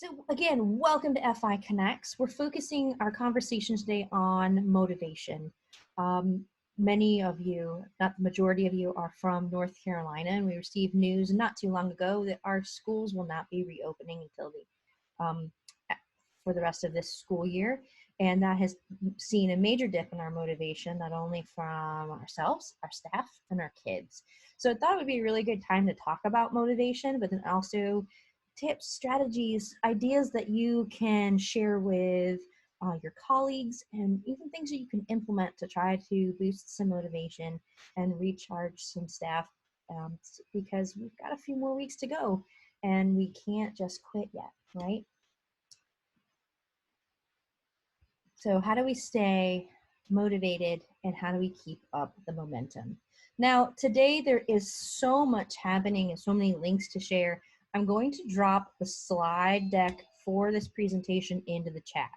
So again, welcome to FI Connects. We're focusing our conversation today on motivation. Many of you, not the majority of you, are from North Carolina, and we received news not too long ago that our schools will not be reopening until for the rest of this school year. And that has seen a major dip in our motivation, not only from ourselves, our staff, and our kids. So I thought it would be a really good time to talk about motivation, but then also tips, strategies, ideas that you can share with your colleagues, and even things that you can implement to try to boost some motivation and recharge some staff, because we've got a few more weeks to go and we can't just quit yet, right? So how do we stay motivated and how do we keep up the momentum? Now, today there is so much happening and so many links to share. I'm going to drop the slide deck for this presentation into the chat.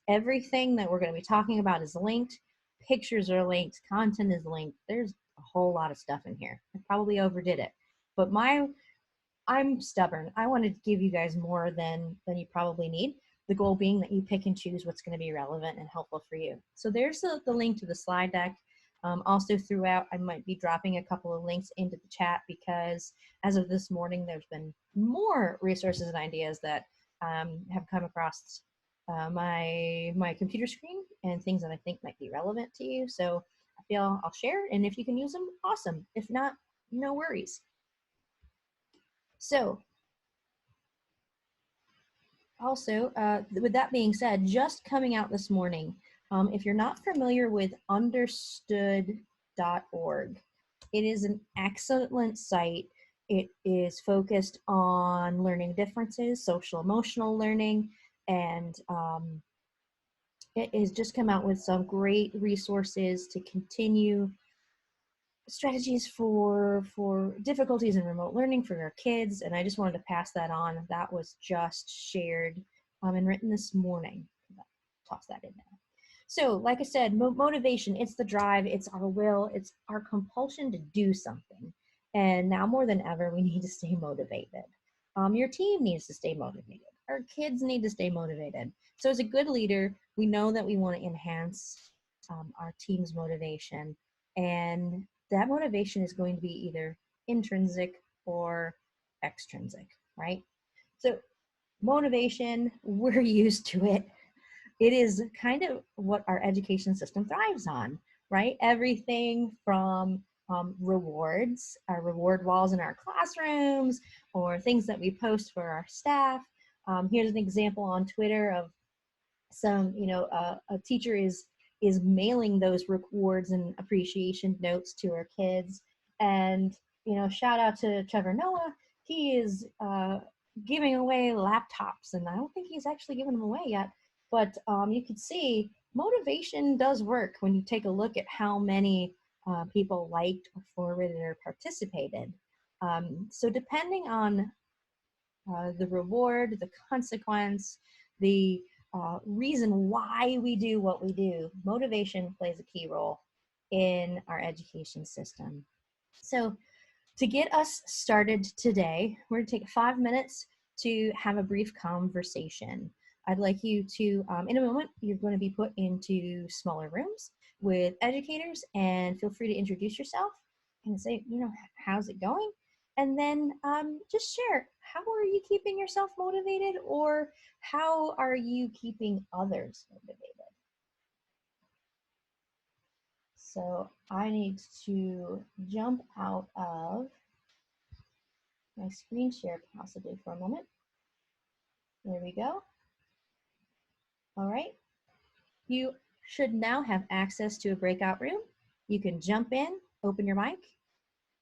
Everything that we're going to be talking about is linked. Pictures are linked, content is linked. There's a whole lot of stuff in here. I probably overdid it, but I'm stubborn. I want to give you guys more than you probably need. The goal being that you pick and choose what's going to be relevant and helpful for you. So there's the link to the slide deck. Also throughout, I might be dropping a couple of links into the chat because as of this morning, there's been more resources and ideas that have come across my computer screen and things that I think might be relevant to you. So I feel I'll share, and if you can use them, awesome. If not, no worries. So also, with that being said, just coming out this morning, if you're not familiar with understood.org, it is an excellent site. It is focused on learning differences, social emotional learning, and it has just come out with some great resources to continue strategies for difficulties in remote learning for your kids. And I just wanted to pass that on. That was just shared and written this morning. Toss that in now. So like I said, motivation, it's the drive, it's our will, it's our compulsion to do something. And now more than ever, we need to stay motivated. Your team needs to stay motivated. Our kids need to stay motivated. So as a good leader, we know that we want to enhance our team's motivation, and that motivation is going to be either intrinsic or extrinsic, right? So motivation, we're used to it. It is kind of what our education system thrives on, right? Everything from rewards, our reward walls in our classrooms, or things that we post for our staff. Here's an example on Twitter of some, a teacher is mailing those rewards and appreciation notes to our kids. And, shout out to Trevor Noah. He is giving away laptops, and I don't think he's actually given them away yet. But you could see motivation does work when you take a look at how many people liked or forwarded or participated. So depending on the reward, the consequence, the reason why we do what we do, motivation plays a key role in our education system. So to get us started today, we're going to take 5 minutes to have a brief conversation. I'd like you to, in a moment, you're going to be put into smaller rooms with educators, and feel free to introduce yourself and say, how's it going? And then just share, how are you keeping yourself motivated, or how are you keeping others motivated? So I need to jump out of my screen share possibly for a moment. There we go. All right. You should now have access to a breakout room. You can jump in, open your mic,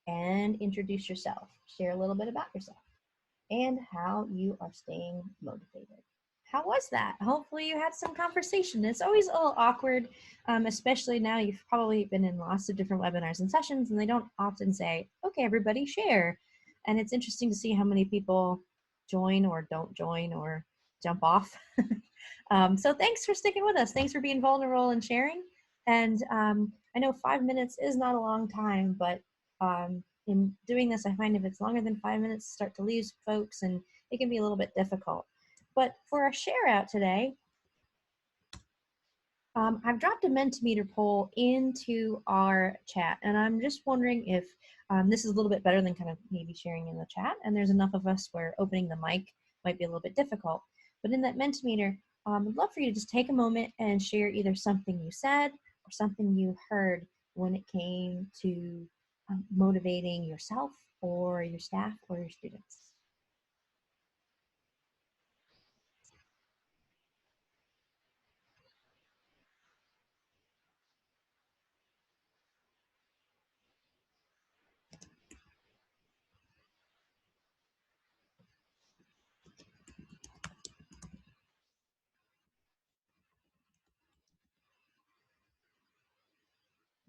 and introduce yourself. Share a little bit about yourself and how you are staying motivated. How was that? Hopefully you had some conversation. It's always a little awkward, especially now. You've probably been in lots of different webinars and sessions, and they don't often say, okay, everybody share. And it's interesting to see how many people join or don't join or jump off. So thanks for sticking with us. Thanks for being vulnerable and sharing. And I know 5 minutes is not a long time, but in doing this, I find if it's longer than 5 minutes, start to lose folks, and it can be a little bit difficult. But for our share out today, I've dropped a Mentimeter poll into our chat, and I'm just wondering if this is a little bit better than kind of maybe sharing in the chat, and there's enough of us where opening the mic might be a little bit difficult. But in that Mentimeter, I'd love for you to just take a moment and share either something you said or something you heard when it came to motivating yourself or your staff or your students.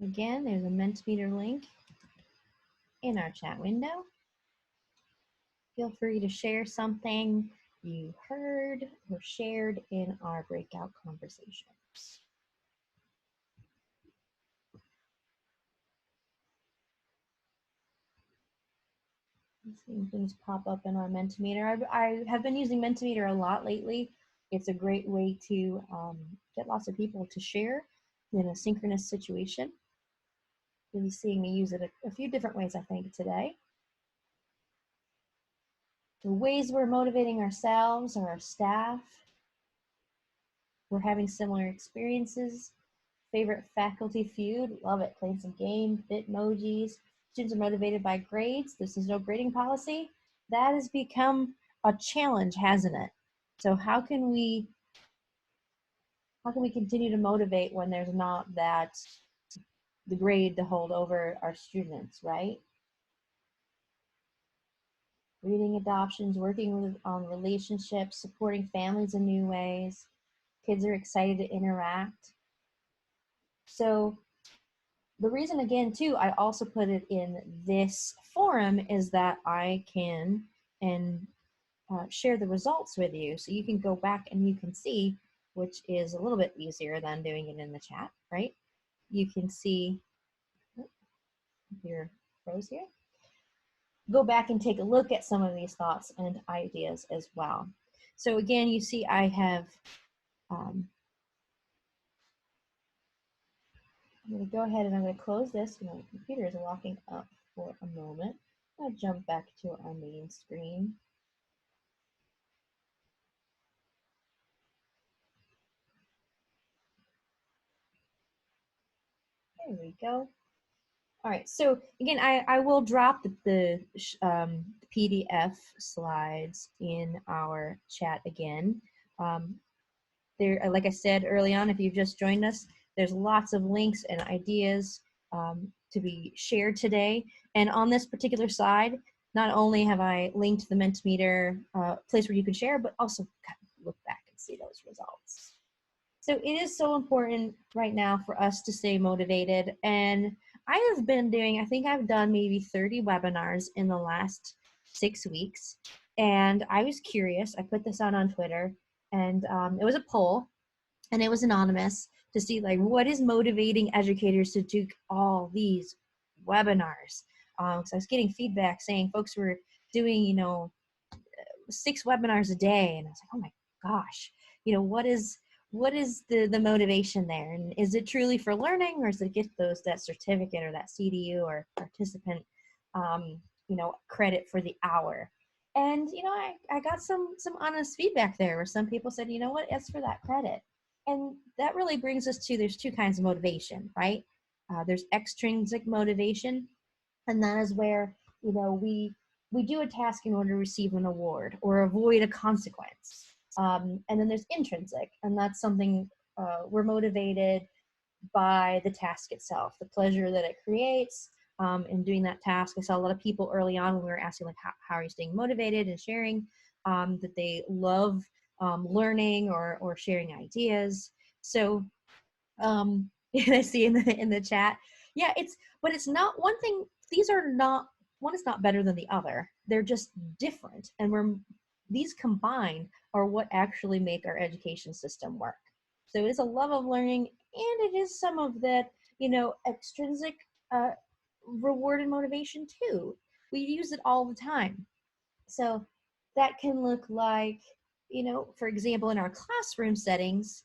Again, there's a Mentimeter link in our chat window. Feel free to share something you heard or shared in our breakout conversations. Seeing things pop up in our Mentimeter. I have been using Mentimeter a lot lately. It's a great way to get lots of people to share in a synchronous situation. You'll be seeing me use it a few different ways, I think, today. The ways we're motivating ourselves or our staff. We're having similar experiences. Favorite faculty feud, love it. Playing some games, Bitmojis. Students are motivated by grades. This is no grading policy. That has become a challenge, hasn't it? So how can we continue to motivate when there's not the grade to hold over our students, right? Reading adoptions, working on relationships, supporting families in new ways. Kids are excited to interact. So the reason, again, too, I also put it in this forum is that I can share the results with you. So you can go back and you can see, which is a little bit easier than doing it in the chat, right? You can see, your froze here. Go back and take a look at some of these thoughts and ideas as well. So again, you see I have, I'm going to go ahead and I'm going to close this. My computer is locking up for a moment. I'll jump back to our main screen. There we go. All right, so again, I will drop the PDF slides in our chat again. There, like I said early on, if you've just joined us, there's lots of links and ideas to be shared today. And on this particular side, not only have I linked the Mentimeter place where you can share, but also kind of look back and see those results. So it is so important right now for us to stay motivated. And I have been doing, I think I've done maybe 30 webinars in the last 6 weeks. And I was curious, I put this out on Twitter, and it was a poll, and it was anonymous, to see like what is motivating educators to do all these webinars. So I was getting feedback saying folks were doing, 6 webinars a day, and I was like, oh my gosh, what is the motivation there? And is it truly for learning, or is it get that certificate or that CDU or participant, credit for the hour? And, I got some honest feedback there where some people said, you know what, it's for that credit. And that really brings us to, there's 2 kinds of motivation, right? There's extrinsic motivation, and that is where, we do a task in order to receive an award or avoid a consequence. And then there's intrinsic, and that's something we're motivated by the task itself, the pleasure that it creates in doing that task. I saw a lot of people early on when we were asking like, how are you staying motivated and sharing, that they love learning or sharing ideas. So I see in the chat, yeah, but it's not one thing. These are not, one is not better than the other. They're just different, and these combined are what actually make our education system work. So it is a love of learning, and it is some of that, extrinsic reward and motivation too. We use it all the time. So that can look like, you know, for example, in our classroom settings,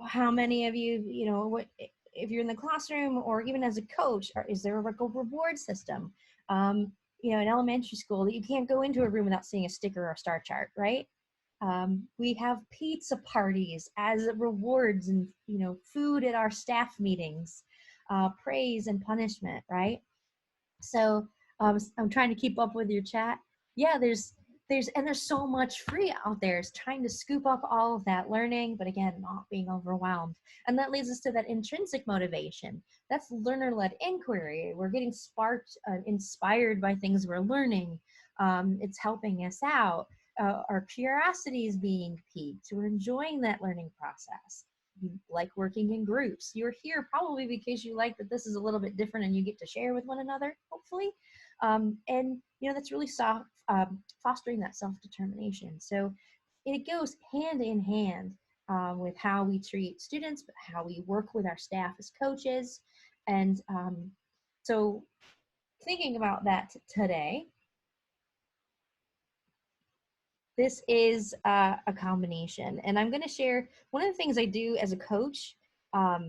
how many of you, you know, what if you're in the classroom or even as a coach, is there a reward system? You know, in elementary school, that you can't go into a room without seeing a sticker or a star chart, right? We have pizza parties as rewards, and you know, food at our staff meetings, praise and punishment, right? So I'm trying to keep up with your chat. Yeah, there's so much free out there. It's trying to scoop up all of that learning, but again, not being overwhelmed. And that leads us to that intrinsic motivation. That's learner-led inquiry. We're getting sparked, inspired by things we're learning. It's helping us out. Our curiosity is being piqued. We're enjoying that learning process. You like working in groups. You're here probably because you like that this is a little bit different and you get to share with one another, hopefully. And you know, that's really fostering that self-determination. So it goes hand in hand with how we treat students, but how we work with our staff as coaches. And so thinking about that today, this is a combination. And I'm going to share one of the things I do as a coach are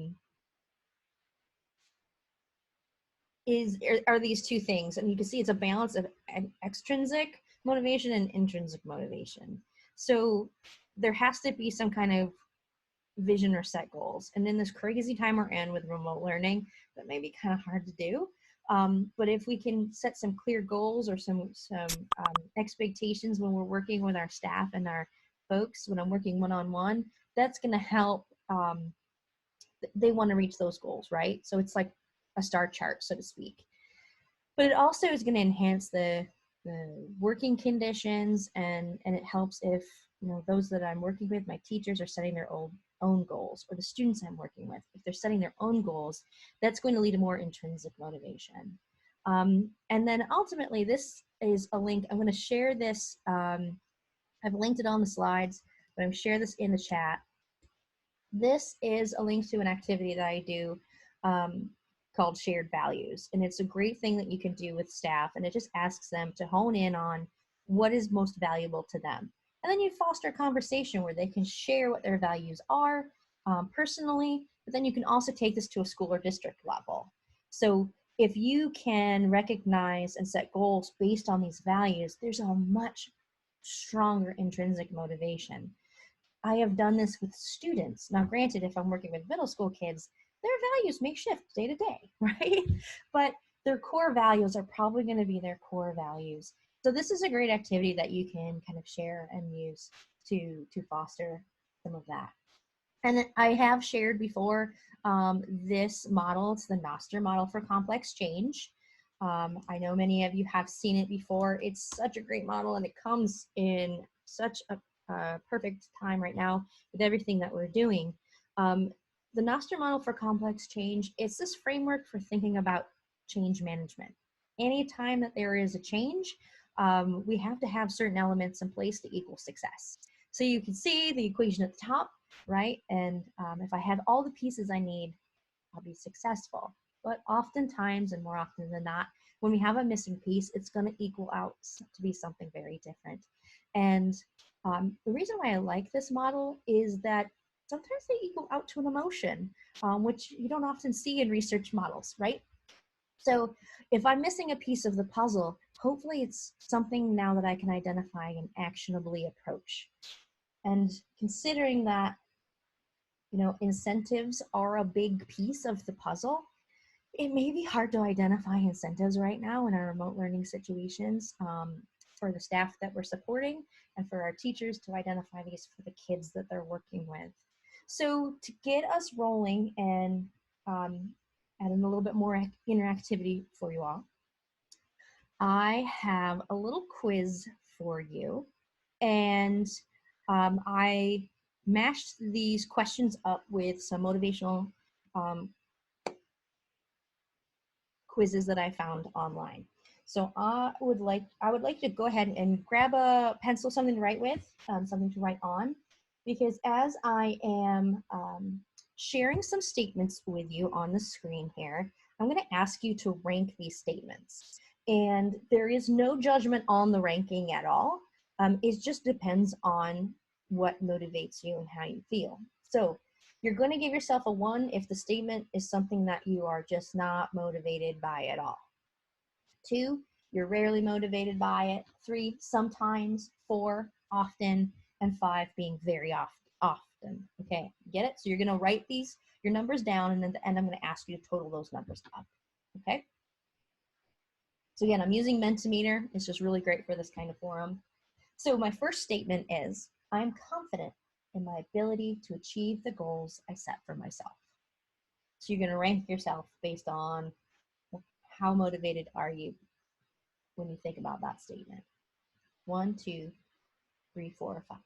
these two things. And you can see it's a balance of extrinsic motivation and intrinsic motivation. So there has to be some kind of vision or set goals. And in this crazy time we're in with remote learning, that may be kind of hard to do. But if we can set some clear goals or some expectations when we're working with our staff and our folks, when I'm working one-on-one, that's going to help. They want to reach those goals, right? So it's like a star chart, so to speak. But it also is going to enhance the working conditions, and it helps if, you know, those that I'm working with, my teachers, are setting their own goals, or the students I'm working with, if they're setting their own goals, that's going to lead to more intrinsic motivation. And then ultimately, this is a link. I'm going to share this. I've linked it on the slides, but I'm share this in the chat. This is a link to an activity that I do called Shared Values. And it's a great thing that you can do with staff. And it just asks them to hone in on what is most valuable to them. And then you foster a conversation where they can share what their values are personally, but then you can also take this to a school or district level. So if you can recognize and set goals based on these values, there's a much stronger intrinsic motivation. I have done this with students. Now, granted, if I'm working with middle school kids, their values may shift day to day, right? But their core values are probably going to be their core values. So this is a great activity that you can kind of share and use to foster some of that. And I have shared before this model. It's the Noster model for complex change. I know many of you have seen it before. It's such a great model, and it comes in such a perfect time right now with everything that we're doing. The Noster model for complex change, it's this framework for thinking about change management. Anytime that there is a change, we have to have certain elements in place to equal success. So you can see the equation at the top, right? And if I have all the pieces I need, I'll be successful. But oftentimes, and more often than not, when we have a missing piece, it's going to equal out to be something very different. And the reason why I like this model is that sometimes they equal out to an emotion, which you don't often see in research models, right? So if I'm missing a piece of the puzzle, hopefully it's something now that I can identify and actionably approach. And considering that, you know, incentives are a big piece of the puzzle, it may be hard to identify incentives right now in our remote learning situations for the staff that we're supporting, and for our teachers to identify these for the kids that they're working with. So to get us rolling and adding a little bit more interactivity for you all, I have a little quiz for you, and I mashed these questions up with some motivational quizzes that I found online. So I would like you to go ahead and grab a pencil, something to write with, something to write on, because as I am sharing some statements with you on the screen here, I'm going to ask you to rank these statements. And there is no judgment on the ranking at all. It just depends on what motivates you and how you feel. So you're going to give yourself a 1 if the statement is something that you are just not motivated by at all. 2, you're rarely motivated by it. 3, sometimes. 4, often. And 5, being very often. Okay, get it? So you're going to write your numbers down, and then at the end I'm going to ask you to total those numbers up. Okay? So again, I'm using Mentimeter. It's just really great for this kind of forum. So my first statement is, I'm confident in my ability to achieve the goals I set for myself. So you're going to rank yourself based on how motivated are you when you think about that statement. 1, 2, 3, 4, or 5.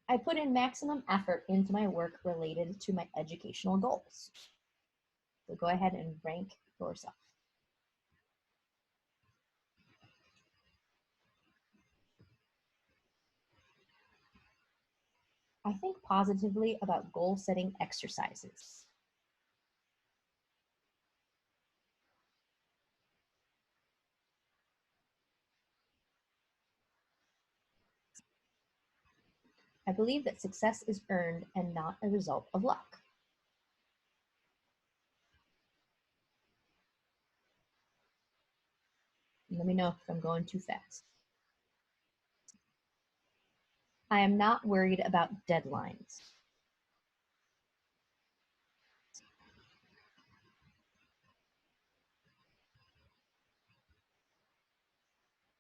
I put in maximum effort into my work related to my educational goals. So go ahead and rank yourself. I think positively about goal setting exercises. I believe that success is earned and not a result of luck. Let me know if I'm going too fast. I am not worried about deadlines.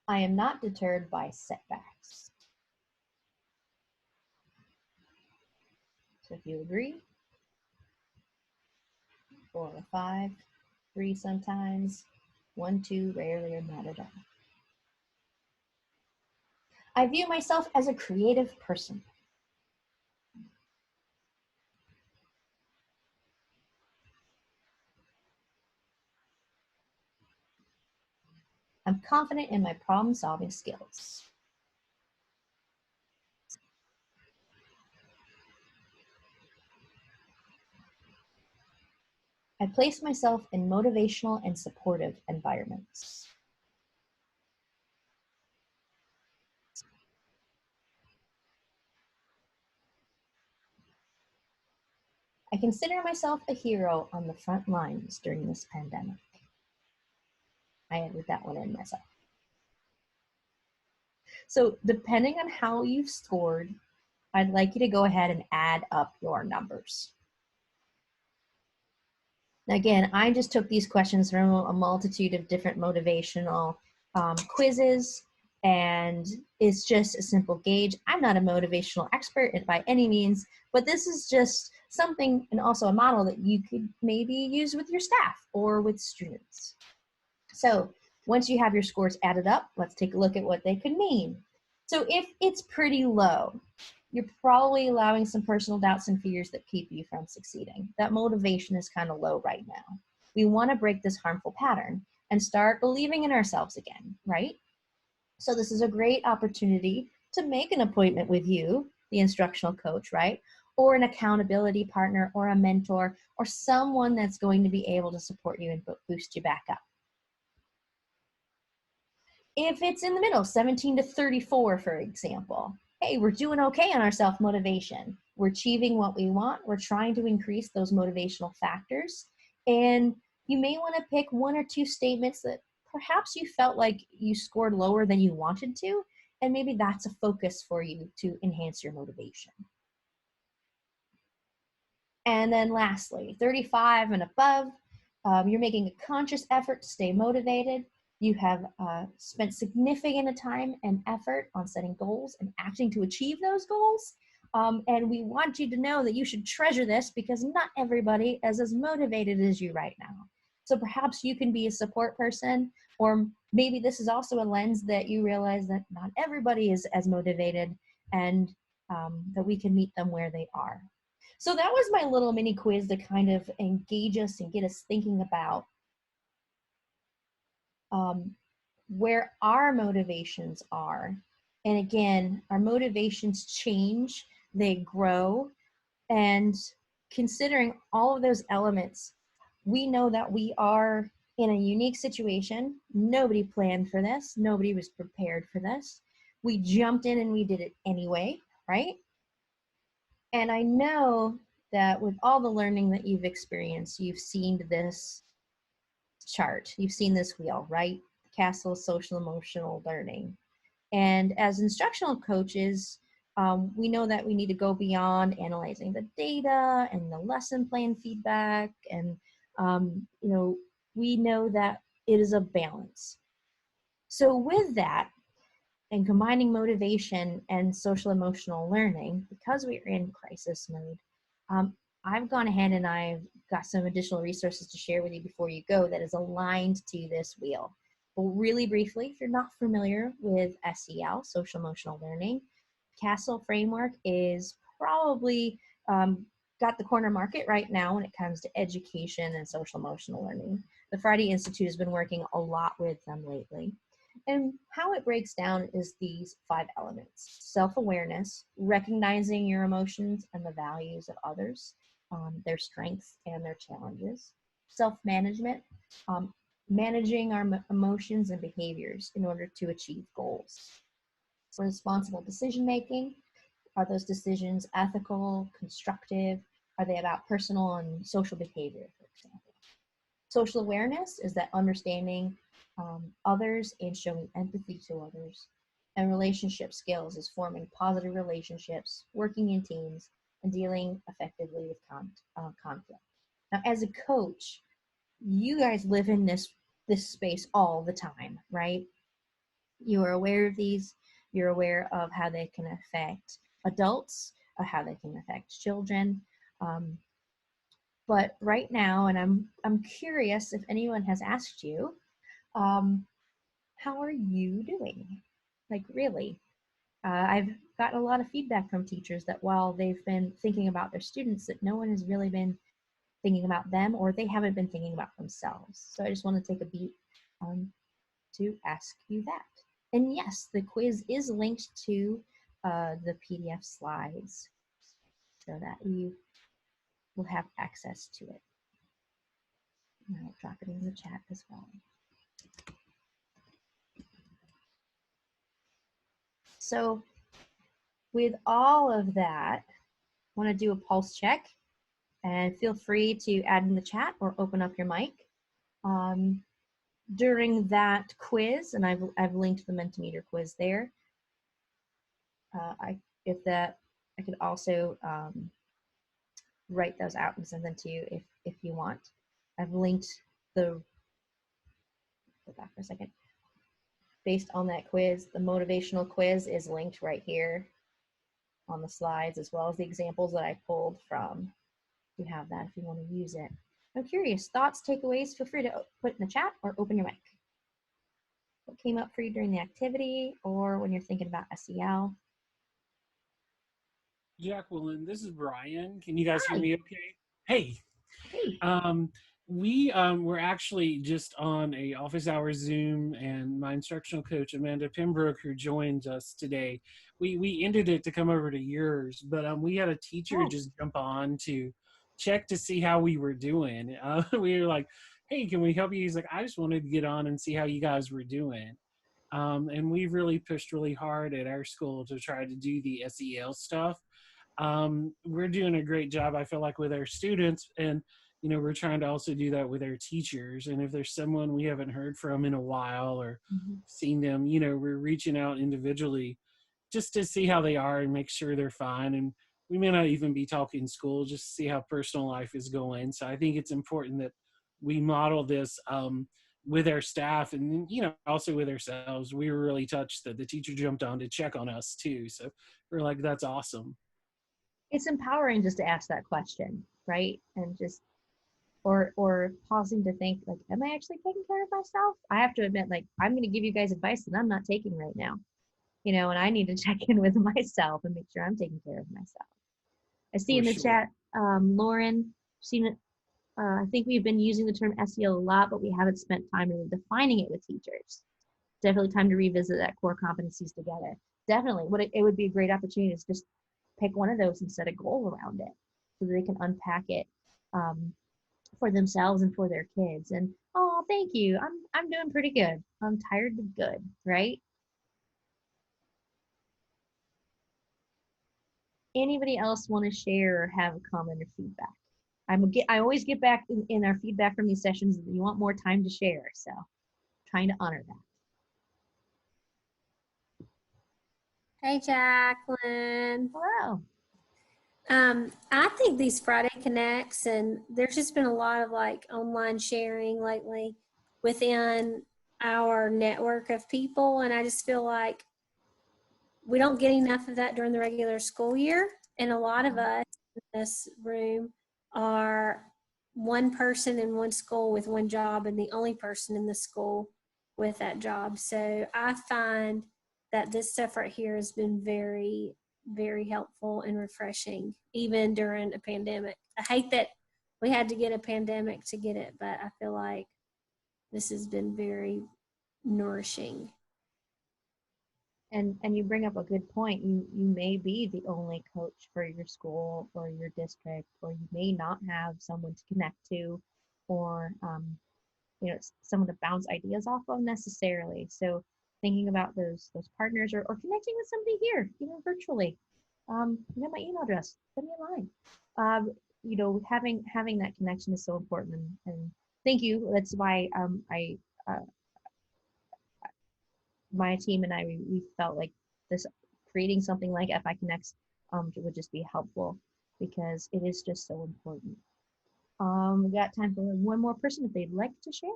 I am not deterred by setbacks. So if you agree, 4 or 5, 3 sometimes, 1, 2, rarely or not at all. I view myself as a creative person. I'm confident in my problem-solving skills. I place myself in motivational and supportive environments. I consider myself a hero on the front lines during this pandemic. I added that one in myself. So depending on how you've scored, I'd like you to go ahead and add up your numbers. Again, I just took these questions from a multitude of different motivational quizzes, and it's just a simple gauge. I'm not a motivational expert by any means, but this is just something and also a model that you could maybe use with your staff or with students. So once you have your scores added up, let's take a look at what they could mean. So if it's pretty low, you're probably allowing some personal doubts and fears that keep you from succeeding. That motivation is kind of low right now. We want to break this harmful pattern and start believing in ourselves again, right? So this is a great opportunity to make an appointment with you, the instructional coach, right? Or an accountability partner or a mentor or someone that's going to be able to support you and boost you back up. If it's in the middle, 17 to 34, for example, hey, we're doing okay on our self-motivation. We're achieving what we want. We're trying to increase those motivational factors. And you may want to pick 1 or 2 statements that perhaps you felt like you scored lower than you wanted to, and maybe that's a focus for you to enhance your motivation. And then lastly, 35 and above, you're making a conscious effort to stay motivated. You have spent significant time and effort on setting goals and acting to achieve those goals. And we want you to know that you should treasure this because not everybody is as motivated as you right now. So perhaps you can be a support person, or maybe this is also a lens that you realize that not everybody is as motivated, and that we can meet them where they are. So that was my little mini quiz to kind of engage us and get us thinking about where our motivations are. And again, our motivations change, they grow, and considering all of those elements, we know that we are in a unique situation. Nobody planned for this. Nobody was prepared for this. We jumped in and we did it anyway, right? And I know that with all the learning that you've experienced, you've seen this chart, you've seen this wheel, right? Castle Social Emotional Learning. And as instructional coaches, we know that we need to go beyond analyzing the data and the lesson plan feedback. And, we know that it is a balance. So with that, and combining motivation and social emotional learning, because we're in crisis mode, I've gone ahead and I've got some additional resources to share with you before you go that is aligned to this wheel. Well, really briefly, if you're not familiar with SEL, social emotional learning, Castle framework is probably got the corner market right now when it comes to education and social emotional learning. The Friday Institute has been working a lot with them lately. And how it breaks down is these 5 elements: self-awareness, recognizing your emotions and the values of others, their strengths and their challenges; self-management, managing our emotions and behaviors in order to achieve goals; responsible decision-making, are those decisions ethical, constructive, are they about personal and social behavior, for example. Social awareness is that understanding others and showing empathy to others. And relationship skills is forming positive relationships, working in teams, and dealing effectively with conflict. Now, as a coach, you guys live in this space all the time, right? You are aware of these. You're aware of how they can affect adults, of how they can affect children. But right now, and I'm curious if anyone has asked you, how are you doing? Like, really? I've gotten a lot of feedback from teachers that while they've been thinking about their students, that no one has really been thinking about them, or they haven't been thinking about themselves. So I just want to take a beat to ask you that. And yes, the quiz is linked to the PDF slides so that you will have access to it. And I'll drop it in the chat as well. So with all of that, I want to do a pulse check, and feel free to add in the chat or open up your mic. During that quiz, and I've linked the Mentimeter quiz there. I could also write those out and send them to you if you want. I've linked go back for a second. Based on that quiz, the motivational quiz is linked right here on the slides, as well as the examples that I pulled from. You have that if you want to use it. I'm curious, thoughts, takeaways, feel free to put in the chat or open your mic. What came up for you during the activity or when you're thinking about SEL? Jacqueline, this is Brian. Can you guys hear me okay? Hey. Hey. We were actually just on a office hours Zoom, and my instructional coach, Amanda Pembroke, who joined us today, we ended it to come over to yours, but we had a teacher just jump on to check to see how we were doing. We were like, hey, can we help you? He's like, I just wanted to get on and see how you guys were doing. And we've really pushed really hard at our school to try to do the SEL stuff. We're doing a great job, I feel like, with our students, and we're trying to also do that with our teachers. And if there's someone we haven't heard from in a while or seen them, we're reaching out individually just to see how they are and make sure they're fine. And we may not even be talking school, just to see how personal life is going. So I think it's important that we model this with our staff, and also with ourselves. We were really touched that the teacher jumped on to check on us too. So we're like, that's awesome. It's empowering just to ask that question, right? And just or pausing to think, like, am I actually taking care of myself? I have to admit, like, I'm going to give you guys advice that I'm not taking right now, and I need to check in with myself and make sure I'm taking care of myself. I see in the chat, Lauren, seen it. I think we've been using the term SEL a lot, but we haven't spent time really defining it with teachers. Definitely time to revisit that core competencies together. Definitely, it would be a great opportunity to just pick one of those and set a goal around it so that they can unpack it for themselves and for their kids. And Oh, thank you. I'm doing pretty good. I'm tired but good, right? Anybody else want to share or have a comment or feedback? I always get back in our feedback from these sessions that you want more time to share, so trying to honor that. Hey, Jacqueline. Hello. I think these Friday Connects, and there's just been a lot of like online sharing lately within our network of people. And I just feel like we don't get enough of that during the regular school year. And a lot of us in this room are one person in one school with one job and the only person in the school with that job. So I find that this stuff right here has been very, very helpful and refreshing, even during a pandemic. I hate that we had to get a pandemic to get it, but I feel like this has been very nourishing. And you bring up a good point. You may be the only coach for your school or your district, or you may not have someone to connect to, or someone to bounce ideas off of necessarily. So thinking about those partners, or connecting with somebody here, even virtually. My email address, send me a line. Having that connection is so important, and thank you. That's why my team and I, we felt like this, creating something like FI Connects would just be helpful, because it is just so important. We got time for one more person if they'd like to share.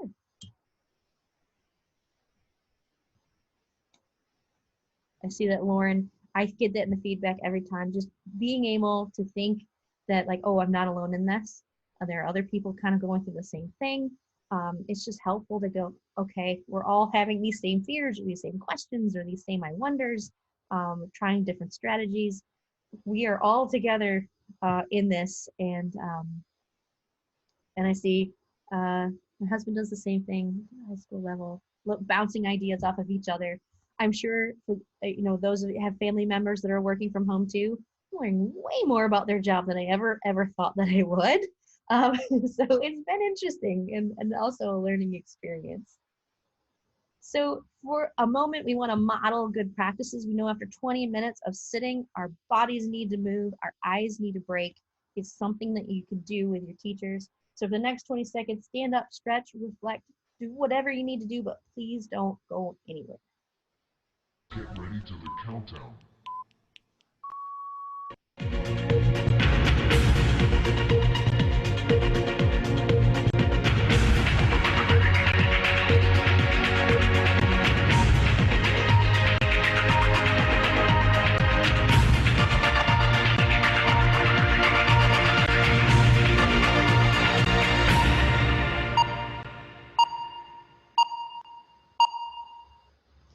I see that, Lauren. I get that in the feedback every time. Just being able to think that, like, oh, I'm not alone in this. There are other people kind of going through the same thing. It's just helpful to go, okay, we're all having these same fears, or these same questions, or these same I wonders, trying different strategies. We are all together in this, and I see my husband does the same thing, high school level, bouncing ideas off of each other. I'm sure for, those that have family members that are working from home too, learning way more about their job than I ever thought that I would. So it's been interesting, and also a learning experience. So for a moment, we want to model good practices. We know after 20 minutes of sitting, our bodies need to move, our eyes need to break. It's something that you can do with your teachers. So for the next 20 seconds, stand up, stretch, reflect, do whatever you need to do, but please don't go anywhere. Get ready to the countdown.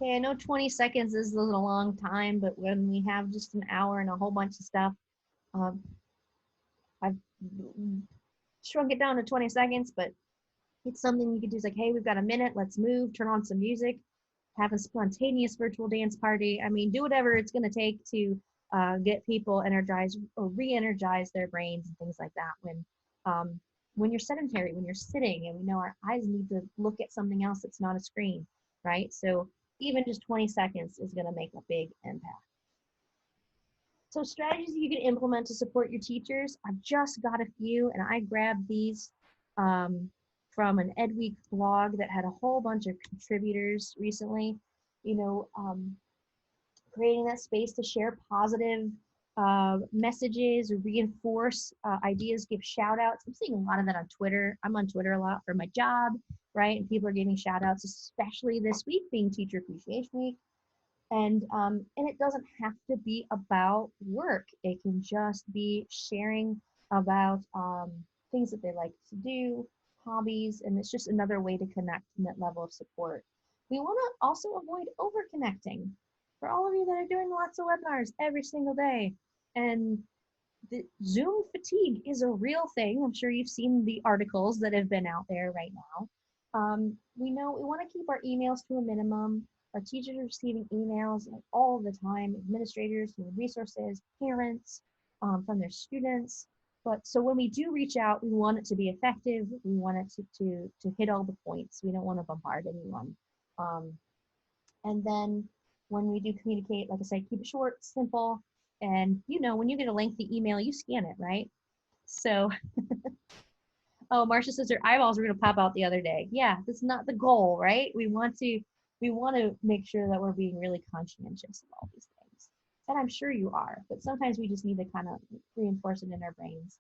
Okay, I know 20 seconds isn't a long time, but when we have just an hour and a whole bunch of stuff, I've shrunk it down to 20 seconds, but it's something you could do. It's like, hey, we've got a minute, let's move, turn on some music, have a spontaneous virtual dance party. I mean, do whatever it's going to take to get people energized or re-energize their brains and things like that. When you're sedentary, when you're sitting, and we know our eyes need to look at something else that's not a screen, right? So even just 20 seconds is going to make a big impact. So strategies you can implement to support your teachers, I've just got a few, and I grabbed these from an Ed Week blog that had a whole bunch of contributors recently. Creating that space to share positive messages, reinforce ideas, give shout outs. I'm seeing a lot of that on Twitter. I'm on Twitter a lot for my job, right? And people are giving shout outs, especially this week being Teacher Appreciation Week. And it doesn't have to be about work. It can just be sharing about things that they like to do, hobbies, and it's just another way to connect in that level of support. We want to also avoid over-connecting. For all of you that are doing lots of webinars every single day, and the Zoom fatigue is a real thing. I'm sure you've seen the articles that have been out there right now. We know we want to keep our emails to a minimum. Our teachers are receiving emails all the time, administrators, resources, parents, from their students. But so when we do reach out, we want it to be effective. We want it to hit all the points. We don't want to bombard anyone. And then when we do communicate, like I said, keep it short, simple. And when you get a lengthy email, you scan it, right? So, oh, Marcia says her eyeballs were going to pop out the other day. Yeah, that's not the goal, right? We want to make sure that we're being really conscientious of all these things. And I'm sure you are, but sometimes we just need to kind of reinforce it in our brains.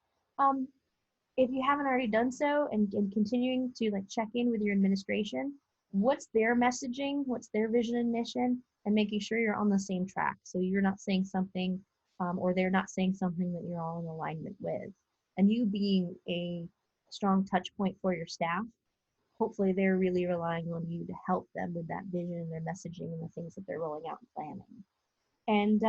If you haven't already done so, and continuing to like check in with your administration, what's their messaging, what's their vision and mission, and making sure you're on the same track. So you're not saying something, or they're not saying something that you're all in alignment with. And you being a strong touch point for your staff, hopefully they're really relying on you to help them with that vision and their messaging and the things that they're rolling out and planning. And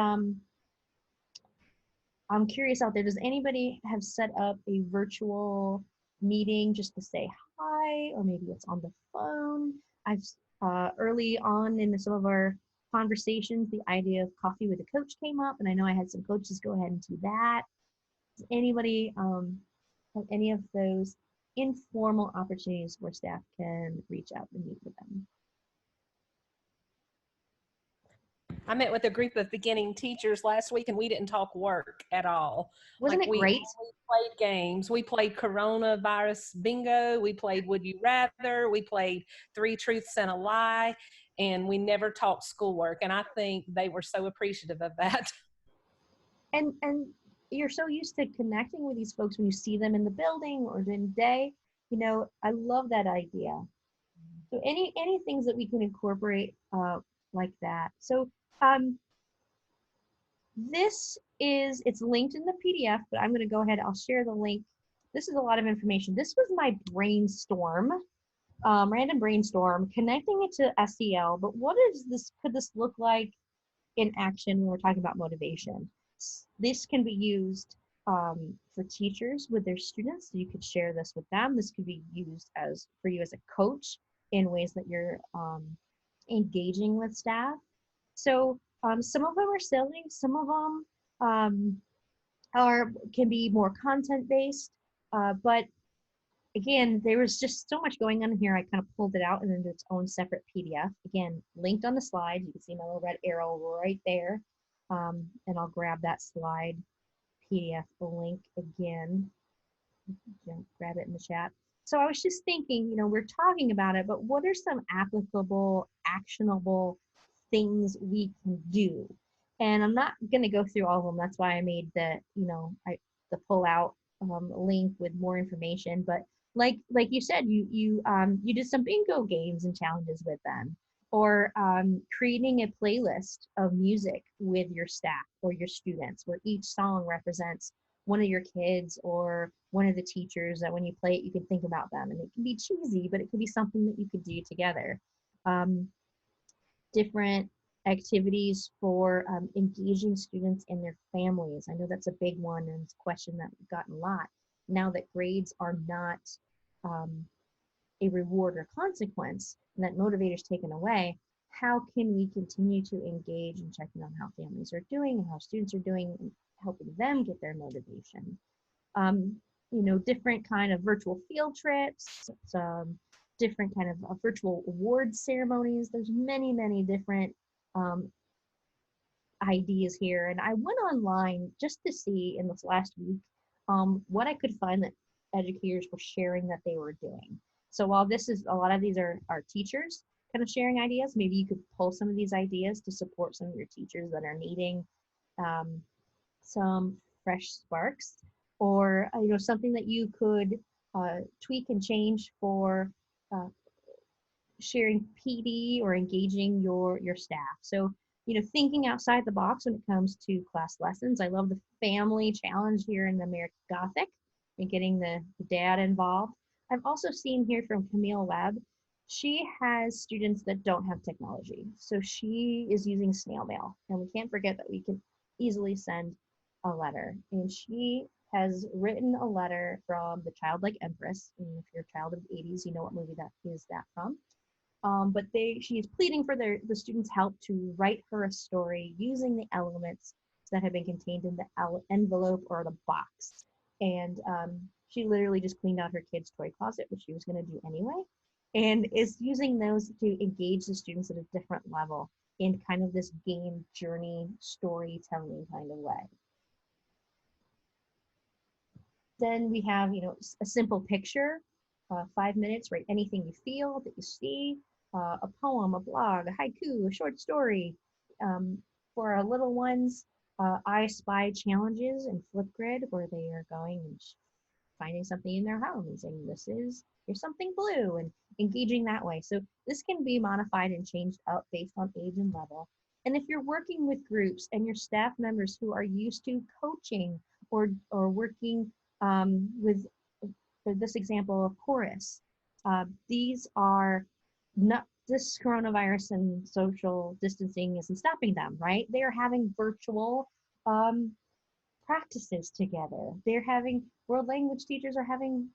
I'm curious out there, does anybody have set up a virtual meeting just to say hi, or maybe it's on the phone? I've early on in some of our conversations, the idea of coffee with a coach came up, and I know I had some coaches go ahead and do that. Does anybody have any of those informal opportunities where staff can reach out and meet with them? I met with a group of beginning teachers last week, and we didn't talk work at all. Wasn't it great? We played games. We played coronavirus bingo. We played Would You Rather. We played 3 Truths and a Lie, and we never talked schoolwork. And I think they were so appreciative of that. And you're so used to connecting with these folks when you see them in the building or during the day. I love that idea. So any things that we can incorporate like that. So it's linked in the PDF, but I'm going to go ahead. I'll share the link. This is a lot of information. This was my brainstorm, random brainstorm, connecting it to SEL. But what could this look like in action when we're talking about motivation? This can be used for teachers with their students. So you could share this with them. This could be used for you as a coach in ways that you're engaging with staff. So some of them are silly, some of them can be more content based, but again, there was just so much going on here. I kind of pulled it out and into its own separate PDF. Again, linked on the slide. You can see my little red arrow right there, and I'll grab that slide PDF link again. Grab it in the chat. So I was just thinking, we're talking about it, but what are some applicable, actionable things we can do? And I'm not going to go through all of them. That's why I made the pull out link with more information. But like you said, you did some bingo games and challenges with them, or creating a playlist of music with your staff or your students, where each song represents one of your kids or one of the teachers, that when you play it, you can think about them. And it can be cheesy, but it could be something that you could do together. Different activities for engaging students and their families. I know that's a big one, and it's a question that we've gotten a lot. Now that grades are not a reward or consequence, and that motivator's taken away, how can we continue to engage in checking on how families are doing and how students are doing, and helping them get their motivation? Different kind of virtual field trips, different kind of virtual awards ceremonies. There's many different ideas here. And I went online just to see in this last week what I could find that educators were sharing that they were doing. So while a lot of these are teachers kind of sharing ideas, maybe you could pull some of these ideas to support some of your teachers that are needing some fresh sparks, or something that you could tweak and change for sharing PD or engaging your staff. So thinking outside the box when it comes to class lessons. I love the family challenge here in the American Gothic and getting the dad involved. I've also seen here from Camille Webb, she has students that don't have technology. So she is using snail mail, and we can't forget that we can easily send a letter. And she has written a letter from The Childlike Empress. And if you're a child of the 80s, you know what movie that is from. But she is pleading for the students' help to write her a story using the elements that have been contained in the envelope or the box. And she literally just cleaned out her kid's toy closet, which she was going to do anyway, and is using those to engage the students at a different level in kind of this game journey storytelling kind of way. Then we have, a simple picture, 5 minutes, write anything you feel that you see, a poem, a blog, a haiku, a short story. For our little ones, I Spy challenges and Flipgrid, where they are going and finding something in their home and saying, here's something blue, and engaging that way. So this can be modified and changed up based on age and level. And if you're working with groups and your staff members who are used to coaching or working with, for this example, of chorus, these are not, this coronavirus and social distancing isn't stopping them, right? They are having virtual practices together. They're having, world language teachers are having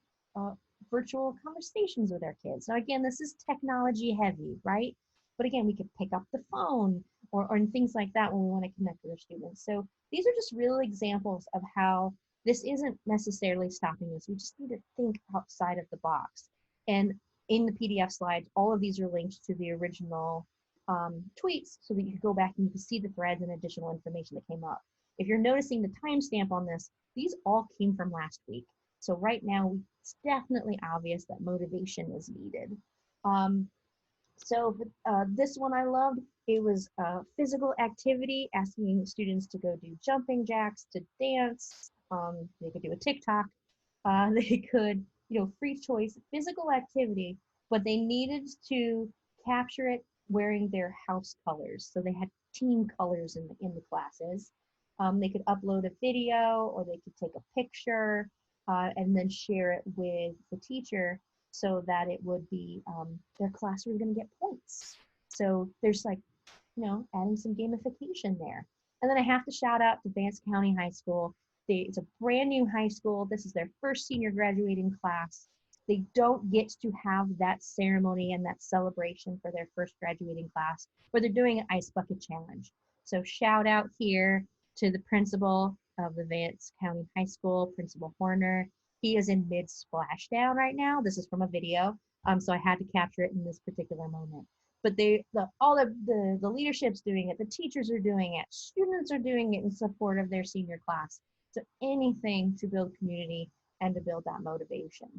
virtual conversations with their kids. So again, this is technology heavy, right? But again, we could pick up the phone or things like that when we want to connect with our students. So these are just real examples of how this isn't necessarily stopping us. We just need to think outside of the box. And in the PDF slides, all of these are linked to the original tweets so that you can go back and you can see the threads and additional information that came up. If you're noticing the timestamp on this, these all came from last week. So right now, it's definitely obvious that motivation is needed. This one I loved. It was physical activity, asking students to go do jumping jacks, to dance. They could do a TikTok. They could, free choice, physical activity, but they needed to capture it wearing their house colors. So they had team colors in the classes. They could upload a video, or they could take a picture and then share it with the teacher so that it would be, their class was going to get points. So there's adding some gamification there. And then I have to shout out to Vance County High School. It's a brand new high school. This is their first senior graduating class. They don't get to have that ceremony and that celebration for their first graduating class where they're doing an ice bucket challenge. So shout out here to the principal of the Vance County High School, Principal Horner. He is in mid splashdown right now. This is from a video, so I had to capture it in this particular moment. But all the leadership's doing it, the teachers are doing it, students are doing it in support of their senior class. So anything to build community and to build that motivation.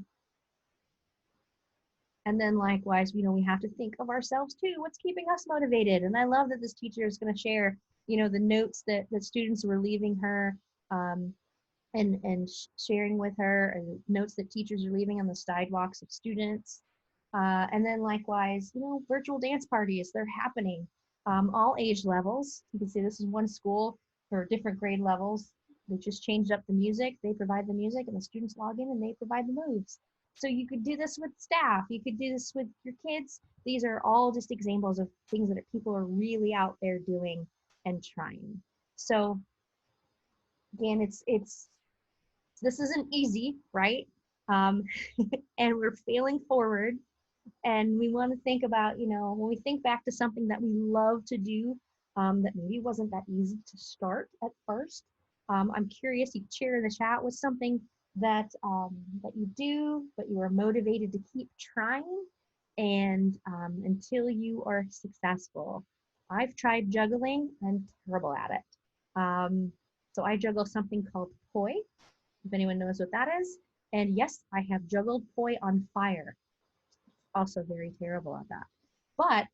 And then likewise, we have to think of ourselves too. What's keeping us motivated? And I love that this teacher is going to share, the notes that students were leaving her and sharing with her, and notes that teachers are leaving on the sidewalks of students. And then likewise, virtual dance parties, they're happening, all age levels. You can see this is one school for different grade levels. They just changed up the music. They provide the music and the students log in and they provide the moves. So you could do this with staff. You could do this with your kids. These are all just examples of things that people are really out there doing and trying. So again, this isn't easy, right? And we're failing forward. And we want to think about, when we think back to something that we love to do, that maybe wasn't that easy to start at first. I'm curious, you share in the chat with something that you do, but you are motivated to keep trying and until you are successful. I've tried juggling. I'm terrible at it. So I juggle something called poi, if anyone knows what that is. And yes, I have juggled poi on fire. Also very terrible at that. But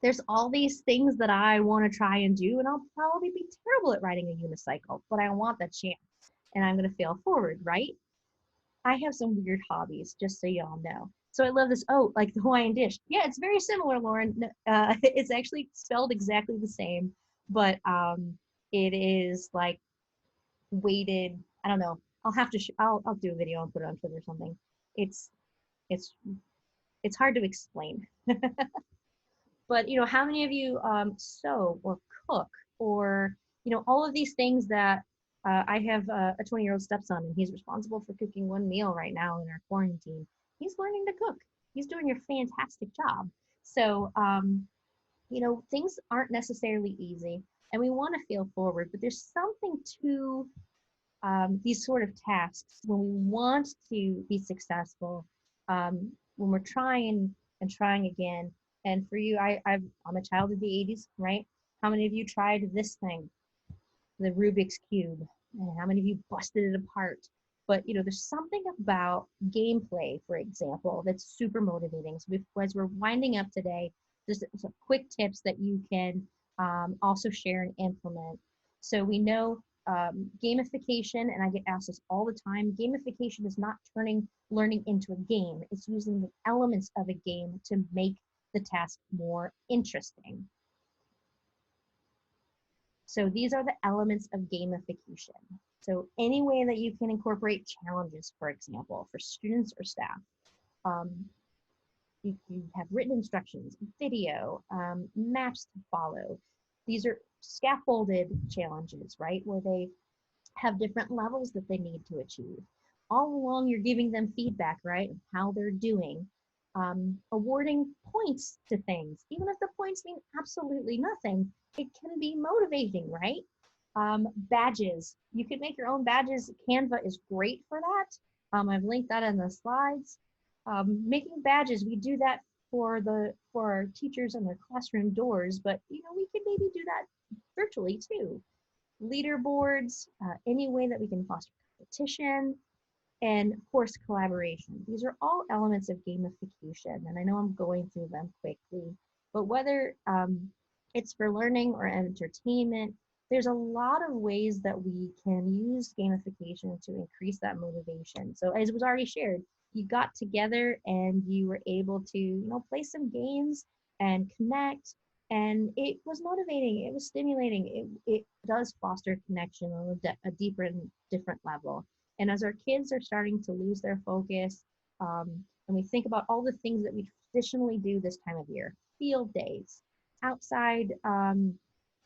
there's all these things that I want to try and do, and I'll probably be terrible at riding a unicycle, but I want that chance, and I'm going to fail forward, right? I have some weird hobbies, just so y'all know. So I love this, like the Hawaiian dish. Yeah, it's very similar, Lauren. It's actually spelled exactly the same, but it is like weighted, I don't know. I'll have to, I'll do a video and put it on Twitter or something. It's hard to explain. But how many of you sew or cook, or all of these things that I have a 20-year-old stepson, and he's responsible for cooking one meal right now in our quarantine. He's learning to cook. He's doing a fantastic job. So things aren't necessarily easy, and we want to feel forward, but there's something to these sort of tasks when we want to be successful, when we're trying and trying again. And for you, I'm a child of the 80s, right? How many of you tried this thing, the Rubik's Cube? And how many of you busted it apart? But there's something about gameplay, for example, that's super motivating. So as we're winding up today, just some quick tips that you can also share and implement. So we know gamification, and I get asked this all the time, gamification is not turning learning into a game. It's using the elements of a game to make the task more interesting. So these are the elements of gamification. So any way that you can incorporate challenges, for example, for students or staff. You have written instructions, video, maps to follow. These are scaffolded challenges, right? Where they have different levels that they need to achieve. All along, you're giving them feedback, right? Of how they're doing. Awarding points to things. Even if the points mean absolutely nothing, it can be motivating, right? Badges. You can make your own badges. Canva is great for that. I've linked that in the slides. Making badges, we do that for our teachers and their classroom doors, but we can maybe do that virtually too. Leaderboards, any way that we can foster competition, and of course collaboration. These are all elements of gamification, and I know I'm going through them quickly, but whether it's for learning or entertainment, there's a lot of ways that we can use gamification to increase that motivation. So as was already shared, you got together and you were able to play some games and connect, and it was motivating, it was stimulating, it does foster connection on a deeper and different level. And as our kids are starting to lose their focus, and we think about all the things that we traditionally do this time of year, field days, outside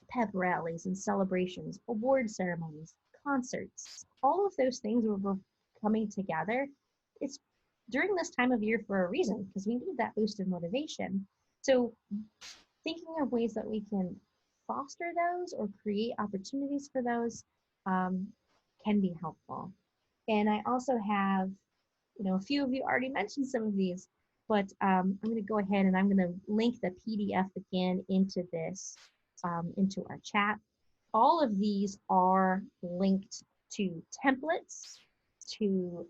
pep rallies and celebrations, award ceremonies, concerts, all of those things where we're coming together, it's during this time of year for a reason, because we need that boost of motivation. So thinking of ways that we can foster those or create opportunities for those can be helpful. And I also have, a few of you already mentioned some of these, but I'm going to go ahead and I'm going to link the PDF again into this, into our chat. All of these are linked to templates, to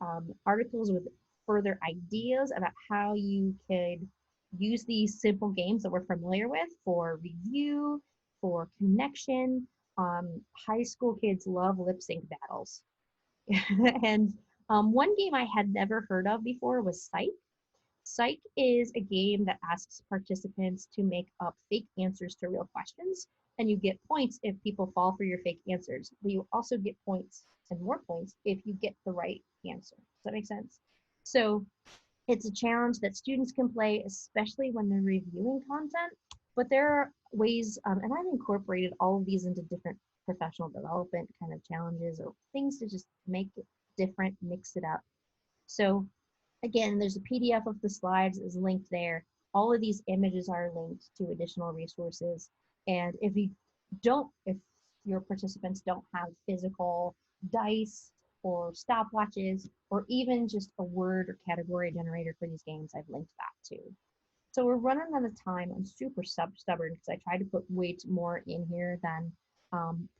articles with further ideas about how you could use these simple games that we're familiar with for review, for connection. High school kids love lip sync battles. And one game I had never heard of before was Psych. Psych is a game that asks participants to make up fake answers to real questions, and you get points if people fall for your fake answers, but you also get points and more points if you get the right answer. Does that make sense? So it's a challenge that students can play, especially when they're reviewing content, but there are ways, and I've incorporated all of these into different professional development kind of challenges or things to just make it different, mix it up. So again, there's a PDF of the slides is linked there. All of these images are linked to additional resources. And if your participants don't have physical dice or stopwatches, or even just a word or category generator for these games, I've linked that too. So we're running out of time. I'm super stubborn because I tried to put way more in here than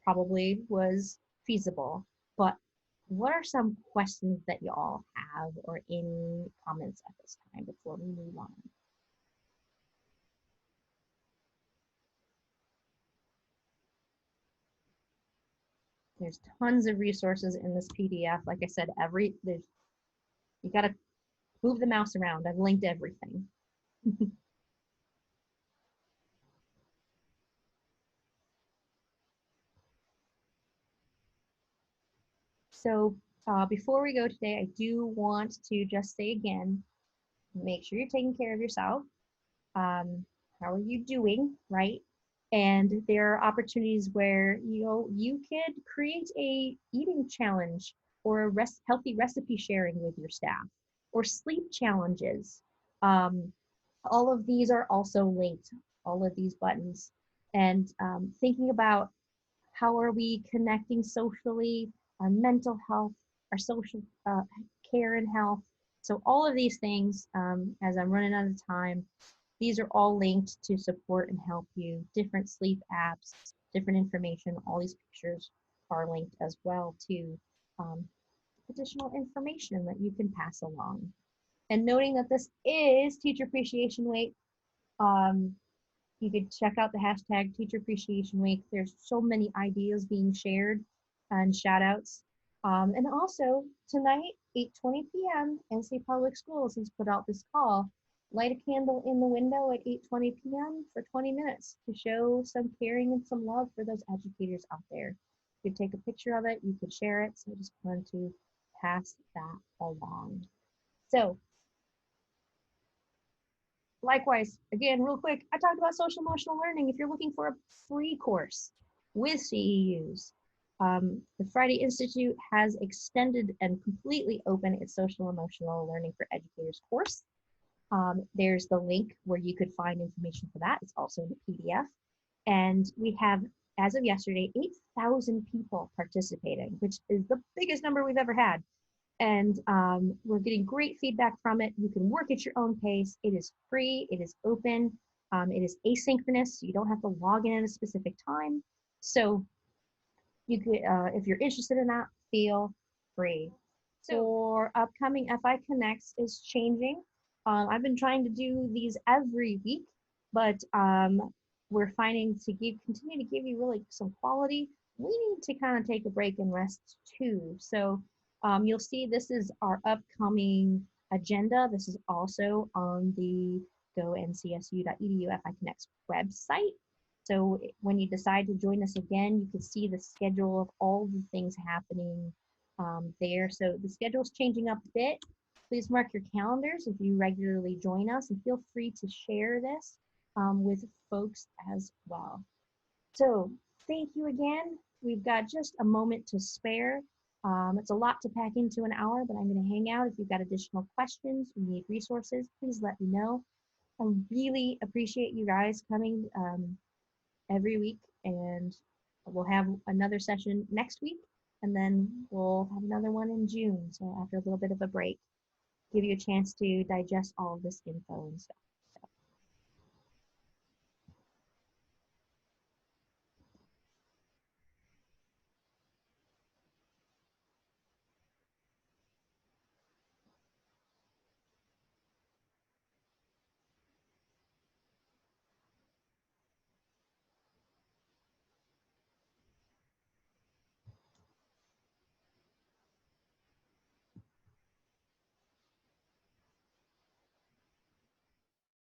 probably was feasible. But what are some questions that you all have, or any comments at this time before we move on? There's tons of resources in this PDF. Like I said, you got to move the mouse around. I've linked everything. So before we go today, I do want to just say again, make sure you're taking care of yourself. How are you doing, right? And there are opportunities where you could create a eating challenge or a healthy recipe sharing with your staff, or sleep challenges. All of these are also linked, all of these buttons. And thinking about how are we connecting socially, our mental health, our social care and health. So all of these things, as I'm running out of time, these are all linked to support and help you. Different sleep apps, different information, all these pictures are linked as well to additional information that you can pass along. And noting that this is Teacher Appreciation Week, you could check out the hashtag Teacher Appreciation Week. There's so many ideas being shared and shout outs. And also tonight, 8:20 p.m., NC Public Schools has put out this call. Light a candle in the window at 8:20 p.m. for 20 minutes to show some caring and some love for those educators out there. You could take a picture of it, you could share it. So I just wanted to pass that along. So likewise, again, real quick, I talked about social emotional learning. If you're looking for a free course with CEUs, the Friday Institute has extended and completely open its social emotional learning for educators course. There's the link where you could find information for that. It's also in the PDF. And we have, as of yesterday, 8,000 people participating, which is the biggest number we've ever had. And we're getting great feedback from it. You can work at your own pace. It is free. It is open. It is asynchronous, so you don't have to log in at a specific time. So you could, if you're interested in that, feel free. So for upcoming FI Connects is changing. I've been trying to do these every week, but we're finding to continue to give you really some quality. We need to kind of take a break and rest too. So you'll see this is our upcoming agenda. This is also on the goncsu.edu FI Connects website. So when you decide to join us again, you can see the schedule of all the things happening there. So the schedule is changing up a bit. Please mark your calendars if you regularly join us, and feel free to share this with folks as well. So thank you again. We've got just a moment to spare. It's a lot to pack into an hour, but I'm going to hang out. If you've got additional questions, you need resources, please let me know. I really appreciate you guys coming every week, and we'll have another session next week, and then we'll have another one in June. So after a little bit of a break, give you a chance to digest all of this info and stuff.